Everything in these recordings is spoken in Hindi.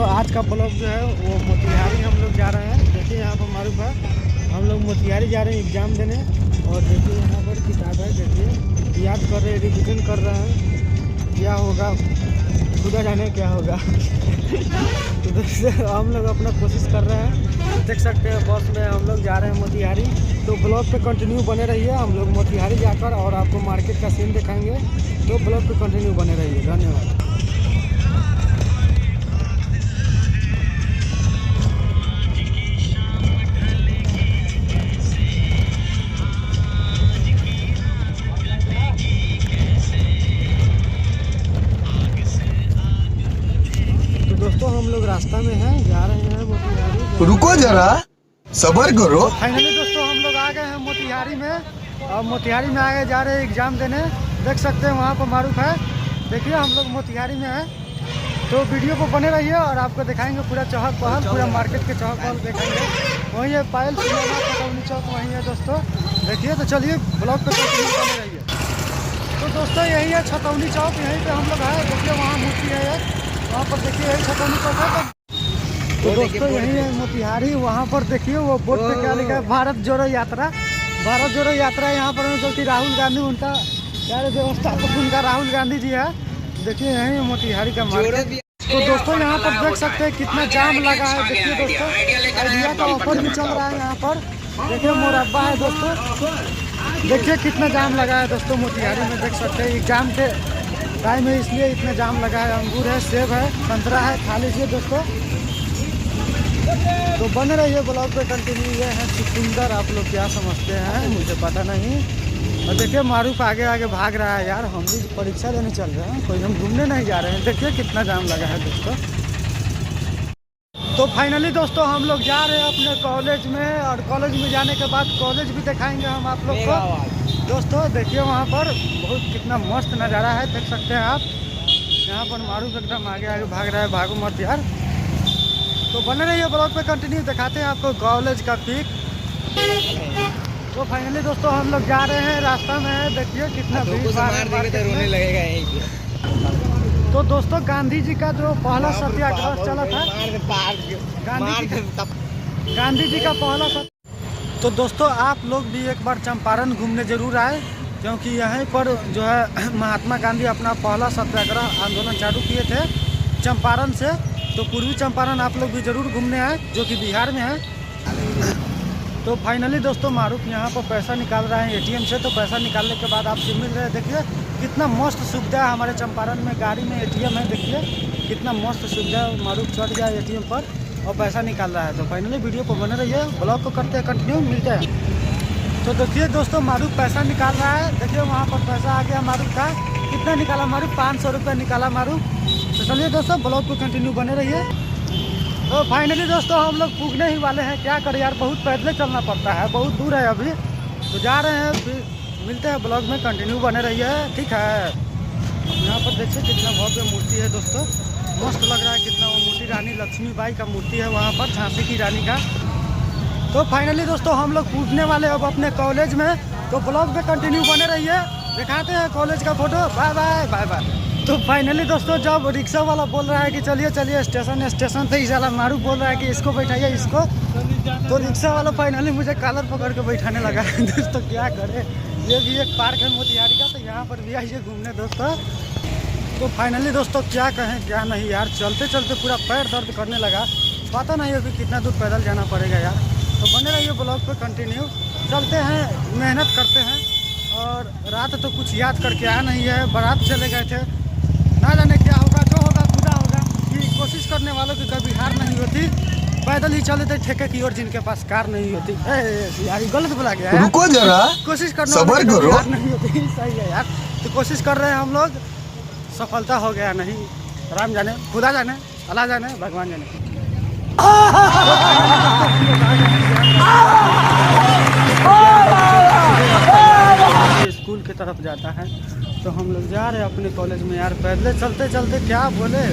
दोस्तों आज का ब्लॉग जो है वो मोतिहारी हम लोग जा रहे हैं। देखिए यहाँ पर मारूफ है, हम लोग मोतिहारी जा रहे हैं एग्ज़ाम देने। और देखिए यहाँ पर किताब है, देखिए याद कर रहे हैं, रिविजन कर रहे हैं। क्या होगा खुदा जाने क्या होगा। तो दोस्तों हम लोग अपना कोशिश कर रहे हैं, देख सकते हैं बस में हम लोग जा रहे हैं मोतिहारी। तो ब्लॉग पे कंटिन्यू बने रहिए, हम लोग मोतिहारी जाकर और आपको मार्केट का सीन दिखाएंगे। तो ब्लॉग पे कंटिन्यू बने रहिए, धन्यवाद। दोस्तों हम लोग रास्ता में हैं, जा रहे हैं मोतिहारी। रुको जरा सबर करो। फाइनली दोस्तों हम लोग आ गए हैं मोतिहारी में, और मोतिहारी में आगे जा रहे हैं एग्ज़ाम देने। देख सकते हैं वहाँ पर मारूफ है, देखिए हम लोग मोतिहारी में हैं। तो वीडियो को बने रहिए और आपको दिखाएंगे पूरा चहल पहल, पूरा मार्केट के चहल पहल दिखाएंगे। वहीं है पायल सिनेमा छतौनी चौक, वहीं है दोस्तों। देखिए तो चलिए ब्लॉग पे बने रहिए। तो दोस्तों यही है छतौनी चौक, यहीं पे हम लोग आए। देखिए वहाँ मूर्ति है, वहाँ पर देखिए यही छतौनी चौक है। तो दोस्तों यही है मोतिहारी, वहाँ पर देखिए वो बोर्ड पे क्या लिखा है, भारत जोड़ो यात्रा। भारत जोड़ो यात्रा यहाँ पर जो कि राहुल गांधी, उनका यार व्यवस्थापक उनका राहुल गांधी जी है। देखिए यही है मोतिहारी का मार्केट। तो दोस्तों यहाँ पर देख सकते हैं कितना जाम लगा है। देखिए दोस्तों आइडिया का ऑफर भी चल रहा है यहाँ पर। देखिए मुरब्बा है दोस्तों, देखिए कितना जाम लगा है दोस्तों मोतिहारी में। देख सकते हैं एग्जाम के टाइम है इसलिए इतना जाम लगा है। अंगूर है, सेब है, संतरा है, खा लीजिए दोस्तों। तो बने रहिए ब्लॉग पे कंटिन्यू। ये है चुकंदर, आप लोग क्या समझते हैं मुझे पता नहीं। और देखिए मारूफ आगे आगे भाग रहा है। यार हम भी परीक्षा देने चल रहे हैं, कोई हम घूमने नहीं जा रहे हैं। देखिए कितना जाम लगा है दोस्तों। तो फाइनली दोस्तों हम लोग जा रहे हैं अपने कॉलेज में, और कॉलेज में जाने के बाद कॉलेज भी दिखाएंगे हम आप लोग को। दोस्तों देखिए वहाँ पर बहुत कितना मस्त नज़ारा है, देख सकते हैं आप। यहाँ पर मारूफ एकदम आगे आगे भाग रहा है, भागो मत यार। तो बने रहिए ब्लॉग पे कंटिन्यू, दिखाते हैं आपको कॉलेज का पिक। तो फाइनली दोस्तों हम लोग जा रहे हैं, रास्ता में है, देखिए कितना भीड़ रोने लगेगा। तो दोस्तों गांधी जी का जो पहला सत्याग्रह चला था, गांधी जी का पहला तो दोस्तों आप लोग भी एक बार चंपारण घूमने जरूर आए, क्योंकि यहीं पर जो है महात्मा गांधी अपना पहला सत्याग्रह आंदोलन चालू किए थे चंपारण से। तो पूर्वी चंपारण आप लोग भी जरूर घूमने आए, जो कि बिहार में है। तो फाइनली दोस्तों मारूफ यहाँ पर पैसा निकाल रहे हैं एटीएम से। तो पैसा निकालने के बाद आपसे मिल रहे हैं, देखिए कितना मस्त सुविधा है हमारे चंपारण में। गाड़ी में एटीएम है, देखिए कितना मस्त सुविधा है। मारूफ चढ़ गया एटीएम पर और पैसा निकाल रहा है। तो फाइनली वीडियो को बने रहिए, ब्लॉग को करते हैं कंटिन्यू, मिलते हैं। तो देखिए दोस्तों मारूफ पैसा निकाल रहा है, देखिए वहाँ पर पैसा आ गया मारूफ का। कितना निकाला मारूफ? 500 रुपये निकाला मारूफ। तो चलिए दोस्तों ब्लॉग को कंटिन्यू बने रहिए। तो फाइनली दोस्तों हम लोग पूछने ही वाले हैं, क्या करें यार, बहुत पैदल चलना पड़ता है, बहुत दूर है अभी। तो जा रहे हैं, फिर मिलते हैं ब्लॉग में, कंटिन्यू बने रहिए, ठीक है। यहाँ पर देखिए कितना भव्य मूर्ति है दोस्तों, मस्त लग रहा है कितना। वो मूर्ति रानी लक्ष्मीबाई का मूर्ति है वहाँ पर, झांसी की रानी का। तो फाइनली दोस्तों हम लोग पूछने वाले अब अपने कॉलेज में। तो ब्लॉग में कंटिन्यू बने रहिए, दिखाते हैं कॉलेज का photo. Bye bye bye bye. तो फाइनली दोस्तों जब रिक्शा वाला बोल रहा है कि चलिए चलिए स्टेशन स्टेशन, तो इस वाला मारूफ बोल रहा है कि इसको बैठाइए इसको। तो रिक्शा वाला फाइनली मुझे कॉलर पकड़ के बैठाने लगा है दोस्तों, क्या करे। ये भी एक पार्क है मोतिहारी का, तो यहाँ पर भी आइए घूमने दोस्तों। तो फाइनली दोस्तों क्या कहें क्या नहीं यार, चलते चलते पूरा पैर दर्द करने लगा। पता नहीं अभी कितना दूर पैदल जाना पड़ेगा यार। तो बने रहिए ब्लॉग पे कंटिन्यू, चलते हैं, मेहनत करते हैं। और रात तो कुछ याद करके आया नहीं है, बारात चले गए थे, ना जाने क्या होगा, जो होगा खुदा होगा। कि कोशिश करने वालों की कभी हार नहीं होती। पैदल ही चले थे ठेके की ओर, जिनके पास कार नहीं होती। यार गलत बोला गया, रुको जरा कोशिश करने सबर करो, हार नहीं होती। सही है यार, तो कोशिश कर रहे हैं हम लोग, सफलता हो गया नहीं, राम जाने, खुदा जाने, अल्लाह जाने, भगवान जाने। स्कूल की तरफ जाता है। तो हम लोग जा रहे हैं अपने कॉलेज में यार, पैदल चलते चलते क्या बोले,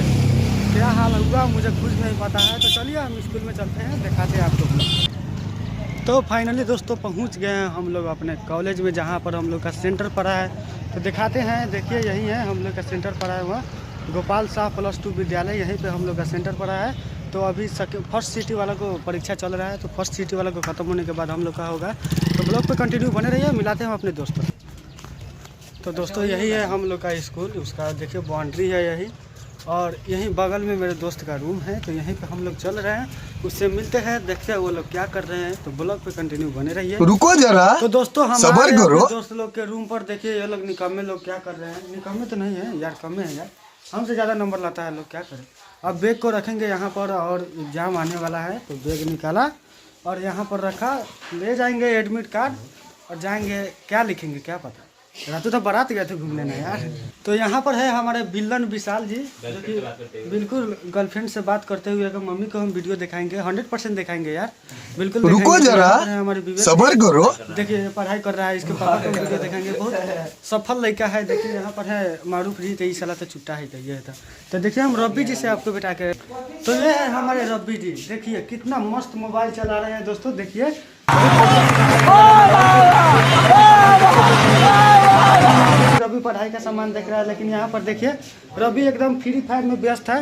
क्या हाल हुआ मुझे कुछ नहीं पता है। तो चलिए हम स्कूल में चलते हैं, दिखाते हैं आपको। तो फाइनली दोस्तों पहुंच गए हैं हम लोग अपने कॉलेज में, जहां पर हम लोग का सेंटर पड़ा है। तो दिखाते हैं, देखिए यही है हम लोग का सेंटर पड़ा है वहाँ। गोपाल शाह +2 विद्यालय, यहीं पे हम लोग का सेंटर पड़ा है। तो अभी फर्स्ट सिटी वाला को परीक्षा चल रहा है, तो फर्स्ट सिटी वाला को ख़त्म होने के बाद हम लोग का होगा। तो ब्लॉग पे कंटिन्यू बने रहिए, मिलाते हैं अपने दोस्तों। तो दोस्तों यही है हम लोग का स्कूल, उसका देखिए बाउंड्री है यही, और यहीं बगल में मेरे दोस्त का रूम है। तो यहीं पे हम लोग चल रहे हैं, उससे मिलते हैं, देखते हैं वो लोग क्या कर रहे हैं। तो ब्लॉग पे कंटिन्यू बने रहिए। रुको जरा, तो दोस्तों सबर हमारे करो। दोस्त लोग के रूम पर देखिए ये लोग निकम्मे लोग क्या कर रहे हैं। निकम्मे तो नहीं है यार, कम्मे है यार, हमसे ज़्यादा नंबर लाता है लोग, क्या करें। अब बैग को रखेंगे यहाँ पर, और एग्ज़ाम आने वाला है तो बैग निकाला और यहाँ पर रखा। ले जाएंगे एडमिट कार्ड और जाएंगे, क्या लिखेंगे क्या पता। रातू तो बारात गए थे घूमने ना यार। तो यहाँ पर है हमारे विलन विशाल जी, जो कि बिल्कुल गर्लफ्रेंड से बात करते हुए, अगर मम्मी को हम वीडियो दिखाएंगे 100% दिखाएंगे यार, बिल्कुल रुको दिखाएंगे। जरा, यहाँ पर है हमारे विवेक, सबर करो। देखिए पढ़ाई कर रहा है, इसके पापा को वीडियो दिखाएंगे, बहुत सफल लड़का है। देखिए यहाँ पर है मारूफ जी, तो इस साल तो छुट्टा है ये था। तो देखिए हम रब्बी जी से आपको बिठा के, तो ये है हमारे रब्बी जी, देखिए कितना मस्त मोबाइल चला रहे हैं दोस्तों। देखिए रवि पढ़ाई का सामान देख रहा है, लेकिन यहाँ पर देखिए रवि एकदम फ्री फायर में व्यस्त है।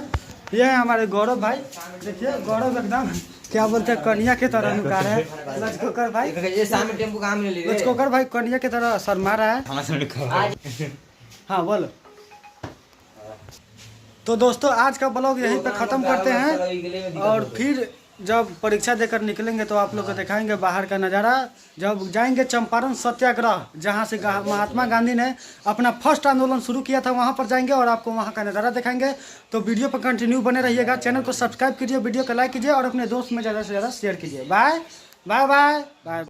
ये है हमारे गौरव भाई, देखिए गौरव एकदम क्या बोलते हैं कन्या के तरह नुका रहा है। लचकोकर भाई, लचकोकर भाई कन्या की तरह शर्मा रहा है। हाँ बोलो। तो दोस्तों आज का ब्लॉग यहीं पे ख़त्म करते हैं, और फिर जब परीक्षा देकर निकलेंगे तो आप लोग को दिखाएंगे बाहर का नज़ारा। जब जाएंगे चंपारण सत्याग्रह, जहां से महात्मा गांधी ने अपना फर्स्ट आंदोलन शुरू किया था, वहां पर जाएंगे और आपको वहां का नज़ारा दिखाएंगे। तो वीडियो पर कंटिन्यू बने रहिएगा, चैनल को सब्सक्राइब कीजिए, वीडियो को लाइक कीजिए और अपने दोस्त में ज़्यादा से ज़्यादा शेयर कीजिए। Bye bye bye bye.